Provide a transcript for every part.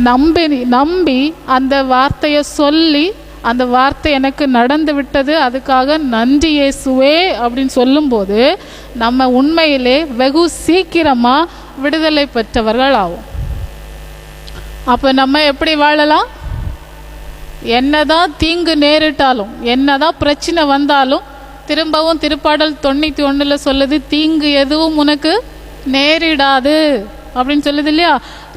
நம்பி அந்த வார்த்தையை சொல்லி, அந்த வார்த்தை எனக்கு நடந்து விட்டது, அதுக்காக நன்றி இயேசுவே அப்படின்னு சொல்லும்போது நம்ம உண்மையிலே வெகு சீக்கிரமாக விடுதலை பெற்றவர்கள் ஆகும். அப்போ நம்ம எப்படி வாழலாம்? என்னதான் தீங்கு நேரிட்டாலும், என்னதான் பிரச்சனை வந்தாலும், திரும்பவும் திருப்பாடல் 91 சொல்லுது, தீங்கு எதுவும் உனக்கு நேரிடாது அப்படின்னு சொல்லுது இல்லையா?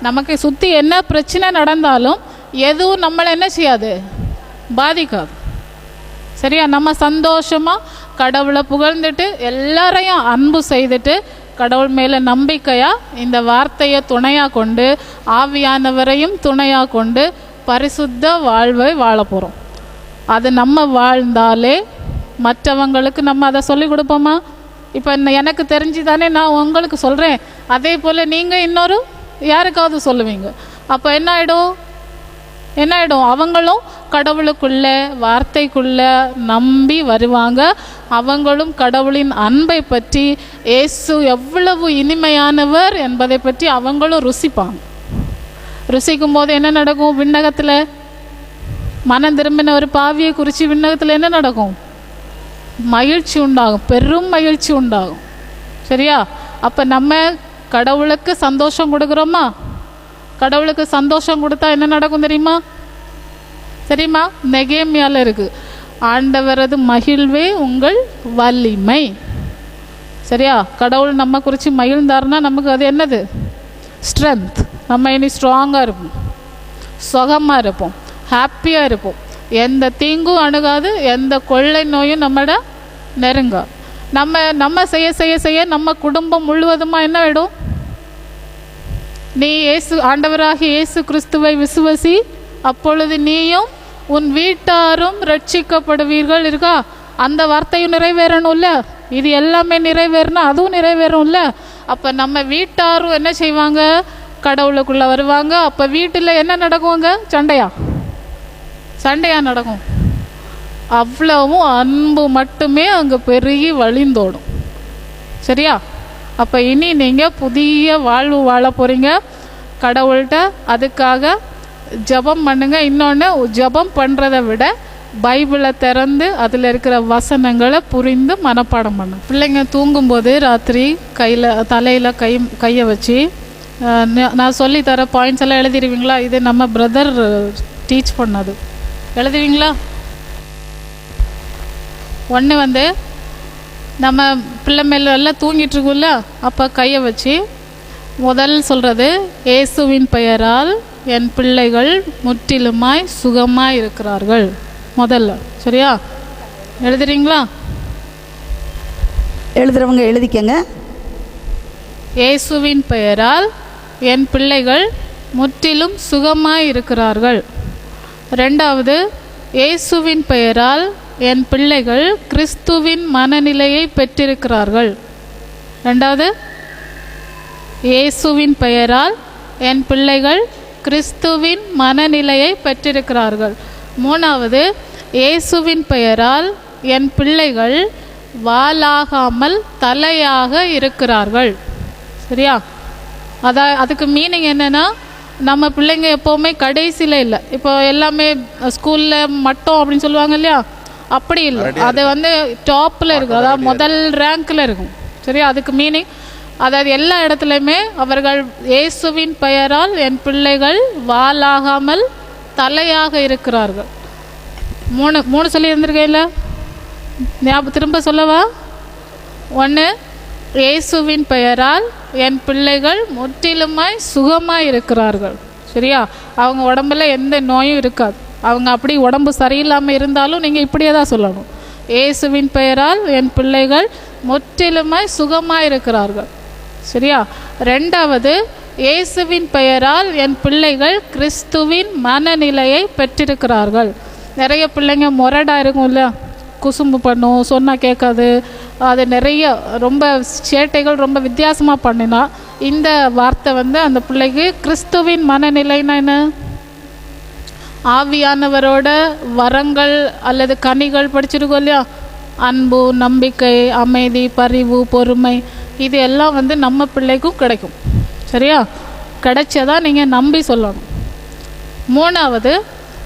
நமக்கு சுற்றி என்ன பிரச்சனை நடந்தாலும் எதுவும் நம்மளை என்ன செய்யாது, பாதிக்காது. சரியா? நம்ம சந்தோஷமாக கடவுளை புகழ்ந்துட்டு எல்லாரையும் அன்பு செய்துட்டு கடவுள் மேலே நம்பிக்கையாக இந்த வார்த்தையை துணையாக கொண்டு ஆவியானவரையும் துணையாக கொண்டு பரிசுத்த வாழ்வை வாழ போகிறோம். அது நம்ம வாழ்ந்தாலே மற்றவங்களுக்கு நம்ம அதை சொல்லிக் கொடுப்போமா? இப்போ எனக்கு தெரிஞ்சு தானே நான் உங்களுக்கு சொல்கிறேன், அதே போல் நீங்கள் இன்னொரு யாருக்காவது சொல்லுவீங்க. அப்போ என்ன ஆகிடும்? அவங்களும் கடவுளுக்குள்ள வார்த்தைக்குள்ள நம்பி வருவாங்க. அவங்களும் கடவுளின் அன்பை பற்றி, இயேசு எவ்வளவு இனிமையானவர் என்பதை பற்றி அவங்களும் ருசிப்பாங்க. ருசிக்கும் போது என்ன நடக்கும்? விண்ணகத்தில் மனம் திரும்பின ஒரு பாவியை குறித்து விண்ணகத்தில் என்ன நடக்கும்? மகிழ்ச்சி உண்டாகும், பெரும் மகிழ்ச்சி உண்டாகும். சரியா? அப்போ நம்ம கடவுளுக்கு சந்தோஷம் கொடுக்குறோமா? கடவுளுக்கு சந்தோஷம் கொடுத்தா என்ன நடக்கும் தெரியுமா? நெகேமியால இருக்கு, ஆண்டவரது மகிழ்வே உங்கள் வலிமை. சரியா? கடவுள் நம்ம குறித்து மகிழ்ந்தாருன்னா நமக்கு அது என்னது? ஸ்ட்ரென்த். நம்ம இனி ஸ்ட்ராங்காக இருப்போம், சுகமாக இருப்போம், ஹாப்பியாக இருப்போம். எந்த தீங்கும் அணுகாது, எந்த கொள்ளை நோயும் நம்மட நெருங்க. நம்ம செய்ய நம்ம குடும்பம் முழுவதுமாக என்ன ஆகிடும்? நீ ஆண்டவராகிய இயேசு கிறிஸ்துவை விசுவசி, அப்பொழுது நீயும் உன் வீட்டாரும் ரட்சிக்கப்படுவீர்கள் இருக்கா? அந்த வார்த்தையும் நிறைவேறணும்ல. இது எல்லாமே நிறைவேறினா அதுவும் நிறைவேறும்ல. அப்போ நம்ம வீட்டாரும் என்ன செய்வாங்க? கடவுளுக்குள்ளே வருவாங்க. அப்போ வீட்டில் என்ன நடக்குவாங்க? சண்டையா நடக்கும். அவ்வளவும் அன்பு மட்டுமே அங்கே பெருகி வழிந்தோடும். சரியா? அப்போ இனி நீங்கள் புதிய வாழ்வு வாழ போகிறீங்க கடவுள்கிட்ட. அதுக்காக ஜபம் பண்ணுங்க. இன்னொன்று, ஜபம் பண்ணுறதை விட பைபிளை திறந்து அதில் இருக்கிற வசனங்களை புரிந்து மனப்பாடம் பண்ணு. பிள்ளைங்க தூங்கும்போது ராத்திரி தலையில் கையை வச்சு நான் சொல்லித்தர பாயிண்ட்ஸ் எல்லாம் எழுதிடுவீங்களா? இது நம்ம பிரதர் டீச் பண்ணது. எழுதுவீங்களா? ஒன்று நம்ம பிள்ளை மேல எல்லாம் தூங்கிட்டு இருக்கும்ல, அப்போ கையை வச்சு முதல் சொல்கிறது, இயேசுவின் பெயரால் என் பிள்ளைகள் முற்றிலுமாய் சுகமாய் இருக்கிறார்கள். முதல்ல. சரியா? எழுதுறீங்களா? எழுதுறவங்க எழுதிக்கங்க. இயேசுவின் பெயரால் என் பிள்ளைகள் முற்றிலும் சுகமாய் இருக்கிறார்கள். ரெண்டாவது, இயேசுவின் பெயரால் என் பிள்ளைகள் கிறிஸ்துவின் மனநிலையை பெற்றிருக்கிறார்கள். ரெண்டாவது, இயேசுவின் பெயரால் என் பிள்ளைகள் கிறிஸ்துவின் மனநிலையை பெற்றிருக்கிறார்கள். மூணாவது, இயேசுவின் பெயரால் என் பிள்ளைகள் வாலாகாமல் தலையாக இருக்கிறார்கள். சரியா? அதுக்கு மீனிங் என்னென்னா, நம்ம பிள்ளைங்க எப்போவுமே கடைசியில் இல்லை. இப்போ எல்லாமே ஸ்கூலில் மட்டும் அப்படின்னு சொல்லுவாங்க இல்லையா? அப்படி இல்லை. அது டாப்பில் இருக்கும், அதாவது முதல் ரேங்கில் இருக்கும். சரியா? அதுக்கு மீனிங் அதாவது எல்லா இடத்துலையுமே அவர்கள் இயேசுவின் பெயரால் என் பிள்ளைகள் வாலாகாமல் தலையாக இருக்கிறார்கள். மூணு சொல்லி இருந்திருக்கேன்ல, திரும்ப சொல்லவா? ஒன்று, இயேசுவின் பெயரால் என் பிள்ளைகள் முற்றிலுமாய் சுகமாய் இருக்கிறார்கள். சரியா? அவங்க உடம்புல எந்த நோயும் இருக்காது. அவங்க அப்படி உடம்பு சரியில்லாமல் இருந்தாலும் நீங்கள் இப்படியே தான் சொல்லணும், இயேசுவின் பெயரால் என் பிள்ளைகள் முற்றிலுமாய் சுகமாய் இருக்கிறார்கள். சரியா? ரெண்டாவது, இயேசுவின் பெயரால் என் பிள்ளைகள் கிறிஸ்துவின் மனநிலையை பெற்றிருக்கிறார்கள். நிறைய பிள்ளைங்க முரடாக இருக்கும் இல்லையா? குசும்பு பண்ணும், சொன்னால் கேட்காது, அது நிறைய ரொம்ப சேட்டைகள் ரொம்ப வித்தியாசமாக பண்ணினா இந்த வார்த்தை அந்த பிள்ளைக்கு கிறிஸ்துவின் மனநிலைன்னா என்ன? ஆவியானவரோட வரங்கள் அல்லது கனிகள் படிச்சிருக்கோம் இல்லையா? அன்பு, நம்பிக்கை, அமைதி, பரிவு, பொறுமை, இது எல்லாம் நம்ம பிள்ளைக்கும் கிடைக்கும். சரியா? கிடைச்சதா நீங்கள் நம்பி சொல்லணும். மூணாவது,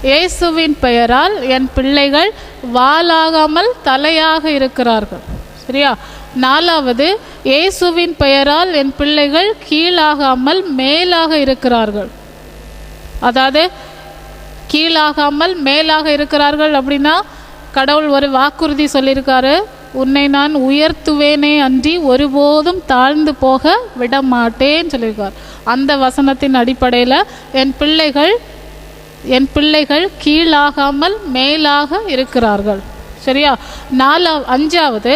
இயேசுவின் பெயரால் என் பிள்ளைகள் வாலாகாமல் தலையாக இருக்கிறார்கள். சரியா? நாலாவது, இயேசுவின் பெயரால் என் பிள்ளைகள் கீழாகாமல் மேலாக இருக்கிறார்கள். அதாவது கீழாகாமல் மேலாக இருக்கிறார்கள் அப்படின்னா, கடவுள் ஒரு வாக்குறுதி சொல்லியிருக்காரு, உன்னை நான் உயர்த்துவேனே அன்றி ஒருபோதும் தாழ்ந்து போக விடமாட்டேன்னு சொல்லியிருக்கார். அந்த வசனத்தின் அடிப்படையில் என் பிள்ளைகள் கீழாகாமல் மேலாக இருக்கிறார்கள். சரியா? அஞ்சாவது,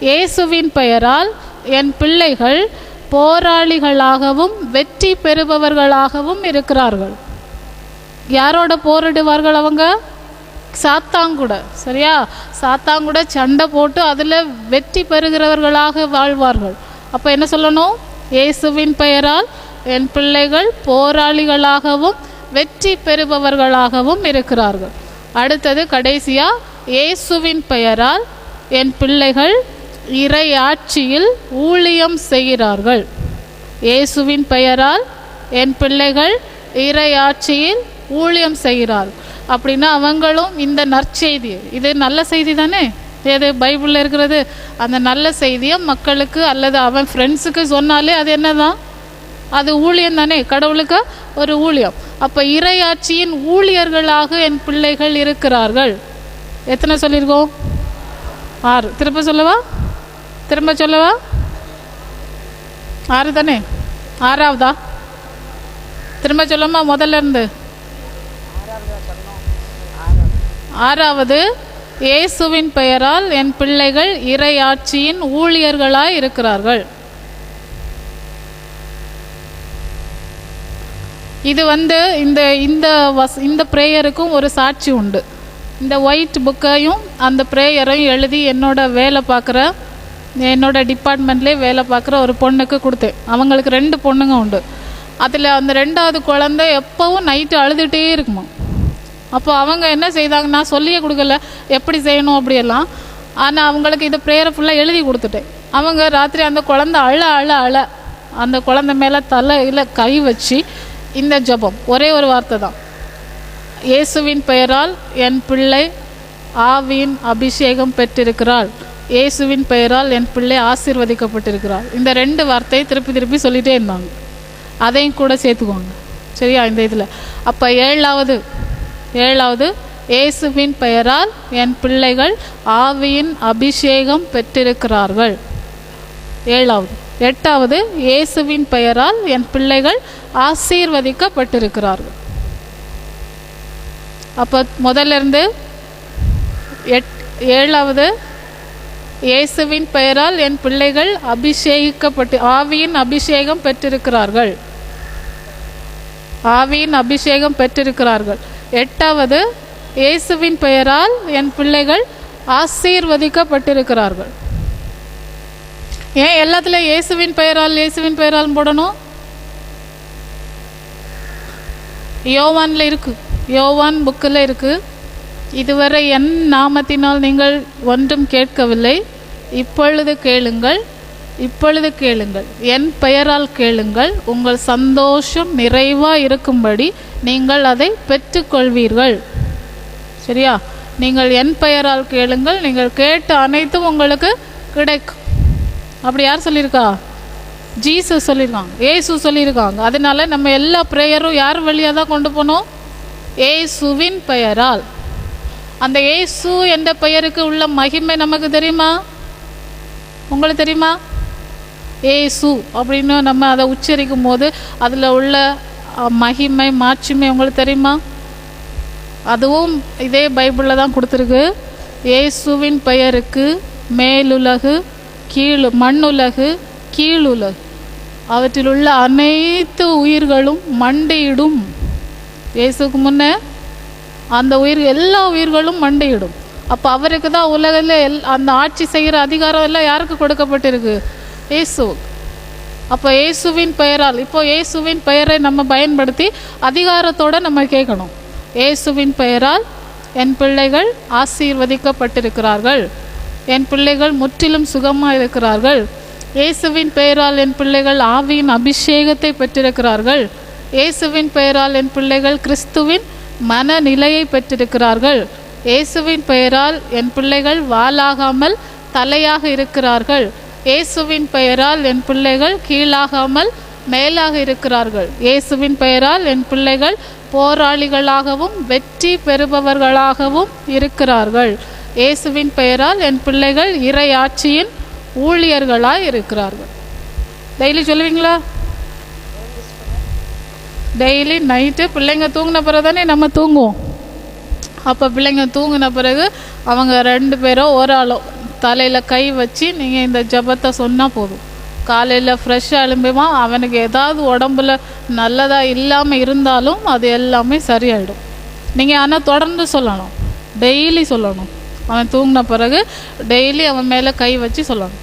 இயேசுவின் பெயரால் என் பிள்ளைகள் போராளிகளாகவும் வெற்றி பெறுபவர்களாகவும் இருக்கிறார்கள். யாரோட போரிடுவார்கள் அவங்க? சாத்தாங்கூட. சரியா? சாத்தாங்கூட சண்டை போட்டு அதில் வெற்றி பெறுகிறவர்களாக வாழ்வார்கள். அப்போ என்ன சொல்லணும்? இயேசுவின் பெயரால் என் பிள்ளைகள் போராளிகளாகவும் வெற்றி பெறுபவர்களாகவும் இருக்கிறார்கள். அடுத்தது கடைசியா, இயேசுவின் பெயரால் என் பிள்ளைகள் இறை ஆட்சியில் ஊழியம் செய்கிறார்கள். இயேசுவின் பெயரால் என் பிள்ளைகள் இறை ஆட்சியில் ஊழியம் செய்கிறார்கள். அப்படின்னா அவங்களும் இந்த நற்செய்தி, இது நல்ல செய்தி தானே, ஏது பைபிளில் இருக்கிறது, அந்த நல்ல செய்தியை மக்களுக்கு அல்லது அவன் ஃப்ரெண்ட்ஸுக்கு சொன்னாலே அது என்னதான்? அது ஊழியம் தானே, கடவுளுக்கு ஒரு ஊழியம். அப்போ இறையாட்சியின் ஊழியர்களாக என் பிள்ளைகள் இருக்கிறார்கள். எத்தனை சொல்லியிருக்கோம்? 6. திரும்ப சொல்லவா? 6 தானே? 6ஆவதா? திரும்ப சொல்லமா? முதல்ல இருந்து 6ஆவது, இயேசுவின் பெயரால் என் பிள்ளைகள் இறையாட்சியின் ஊழியர்களாய் இருக்கிறார்கள். இது இந்த ப்ரேயருக்கும் ஒரு சாட்சி உண்டு. இந்த ஒயிட் புக்கையும் அந்த ப்ரேயரையும் எழுதி என்னோட டிபார்ட்மெண்ட்லேயே வேலை பார்க்குற ஒரு பொண்ணுக்கு கொடுத்தேன். அவங்களுக்கு 2 பொண்ணுங்க உண்டு. அதில் அந்த 2ஆவது குழந்தை எப்போவும் நைட்டு அழுதுகிட்டே இருக்குமா. அப்போ அவங்க என்ன செய்தாங்க, நான் சொல்லியே கொடுக்கல எப்படி செய்யணும் அப்படியெல்லாம். ஆனால் அவங்களுக்கு இந்த ப்ரேயரை ஃபுல்லாக எழுதி கொடுத்துட்டேன். அவங்க ராத்திரி அந்த குழந்தை அழ அந்த குழந்தை மேலே தலையில் கை வச்சு இந்த ஜெபம், ஒரே ஒரு வார்த்தை தான், இயேசுவின் பெயரால் என் பிள்ளை ஆவியின் அபிஷேகம் பெற்றிருக்கிறாள், இயேசுவின் பெயரால் என் பிள்ளை ஆசீர்வதிக்கப்பட்டிருக்கிறாள். இந்த 2 வார்த்தையை திருப்பி சொல்லிகிட்டே இருந்தாங்க. அதையும் கூட சேர்த்துக்கோங்க. சரியா? இந்த இதில் அப்போ ஏழாவது, இயேசுவின் பெயரால் என் பிள்ளைகள் ஆவியின் அபிஷேகம் பெற்றிருக்கிறார்கள். 7ஆவது. 8ஆவது, இயேசுவின் பெயரால் என் பிள்ளைகள் ஆசீர்வதிக்கப்பட்டிருக்கிறார்கள். அப்போ முதல்ல இருந்து 7ஆவது, இயேசுவின் பெயரால் என் பிள்ளைகள் ஆவியின் அபிஷேகம் பெற்றிருக்கிறார்கள். 8ஆவது, இயேசுவின் பெயரால் என் பிள்ளைகள் ஆசீர்வதிக்கப்பட்டிருக்கிறார்கள். ஏன் எல்லாத்துலேயும் இயேசுவின் பெயரால் போடணும்? யோவானில் இருக்குது, யோவான் புக்கில் இருக்குது, இதுவரை என் நாமத்தினால் நீங்கள் ஒன்றும் கேட்கவில்லை, இப்பொழுது கேளுங்கள், என் பெயரால் கேளுங்கள், உங்கள் சந்தோஷம் நிறைவாக இருக்கும்படி நீங்கள் அதை பெற்றுக்கொள்வீர்கள். சரியா? நீங்கள் என் பெயரால் கேளுங்கள், நீங்கள் கேட்ட அனைத்தும் உங்களுக்கு கிடைக்கும். அப்படி யார் சொல்லியிருக்கா? ஜீசஸ் சொல்லியிருக்காங்க, ஏசு சொல்லியிருக்காங்க. அதனால நம்ம எல்லா ப்ரேயரும் யார் வழியாக தான் கொண்டு போனோம்? ஏசுவின் பெயரால். அந்த ஏசு என்ற பெயருக்கு உள்ள மகிமை நமக்கு தெரியுமா? உங்களுக்கு தெரியுமா? ஏசு அப்படின்னு நம்ம அதை உச்சரிக்கும் போது அதில் உள்ள மகிமை மாட்சிமை உங்களுக்கு தெரியுமா? அதுவும் இதே பைபிளில் தான் கொடுத்துருக்கு. இயேசுவின் பெயருக்கு மேலுலகு மண்ணுலகு கீழுலகு அவற்றில் உள்ள அனைத்து உயிர்களும் மண்டையிடும். இயேசுக்கு முன்னே அந்த எல்லா உயிர்களும் மண்டையிடும். அப்போ அவருக்கு தான் உலகில் அந்த ஆட்சி செய்கிற அதிகாரம் எல்லாம் யாருக்கு கொடுக்கப்பட்டிருக்கு? இயேசுவுக்கு. அப்போ இயேசுவின் பெயரால், இப்போ இயேசுவின் பெயரை நம்ம பயன்படுத்தி அதிகாரத்தோடு நம்ம கேட்கணும். இயேசுவின் பெயரால் என் பிள்ளைகள் ஆசீர்வதிக்கப்பட்டிருக்கிறார்கள், என் பிள்ளைகள் முற்றிலும் சுகமாக இருக்கிறார்கள், இயேசுவின் பெயரால் என் பிள்ளைகள் ஆவியின் அபிஷேகத்தை பெற்றிருக்கிறார்கள், இயேசுவின் பெயரால் என் பிள்ளைகள் கிறிஸ்துவின் மனநிலையை பெற்றிருக்கிறார்கள். இயேசுவின் பெயரால் என் பிள்ளைகள் வாளாகாமல் தலையாக இருக்கிறார்கள். இயேசுவின் பெயரால் என் பிள்ளைகள் கீழாகாமல் மேலாக இருக்கிறார்கள். இயேசுவின் பெயரால் என் பிள்ளைகள் போராளிகளாகவும் வெற்றி பெறுபவர்களாகவும் இருக்கிறார்கள். இயேசுவின் பெயரால் என் பிள்ளைகள் இறையாட்சியின் ஊழியர்களாய் இருக்கிறார்கள். டெய்லி சொல்லுவீங்களா? டெய்லி நைட்டு பிள்ளைங்க தூங்கின பிறகு தானே நம்ம தூங்குவோம். அப்போ பிள்ளைங்க தூங்கின பிறகு அவங்க 2 பேரோ ஒரு ஆளோ தலையில் கை வச்சு நீங்கள் இந்த ஜபத்தை சொன்னால் போதும். காலையில் ஃப்ரெஷ்ஷாக எழும்புவான். அவனுக்கு ஏதாவது உடம்புல நல்லதாக இல்லாமல் இருந்தாலும் அது எல்லாமே சரியாயிடும். நீங்கள் ஆனால் தொடர்ந்து சொல்லணும், டெய்லி சொல்லணும். அவன் தூங்கின பிறகு டெய்லி அவன் மேலே கை வச்சு சொல்லணும்.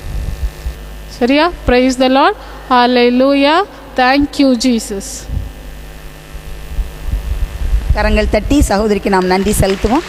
சரியா? Praise the Lord. Hallelujah. Thank you Jesus. கரங்கள் தட்டி சகோதரிக்கு நாம் நன்றி செலுத்துவோம்.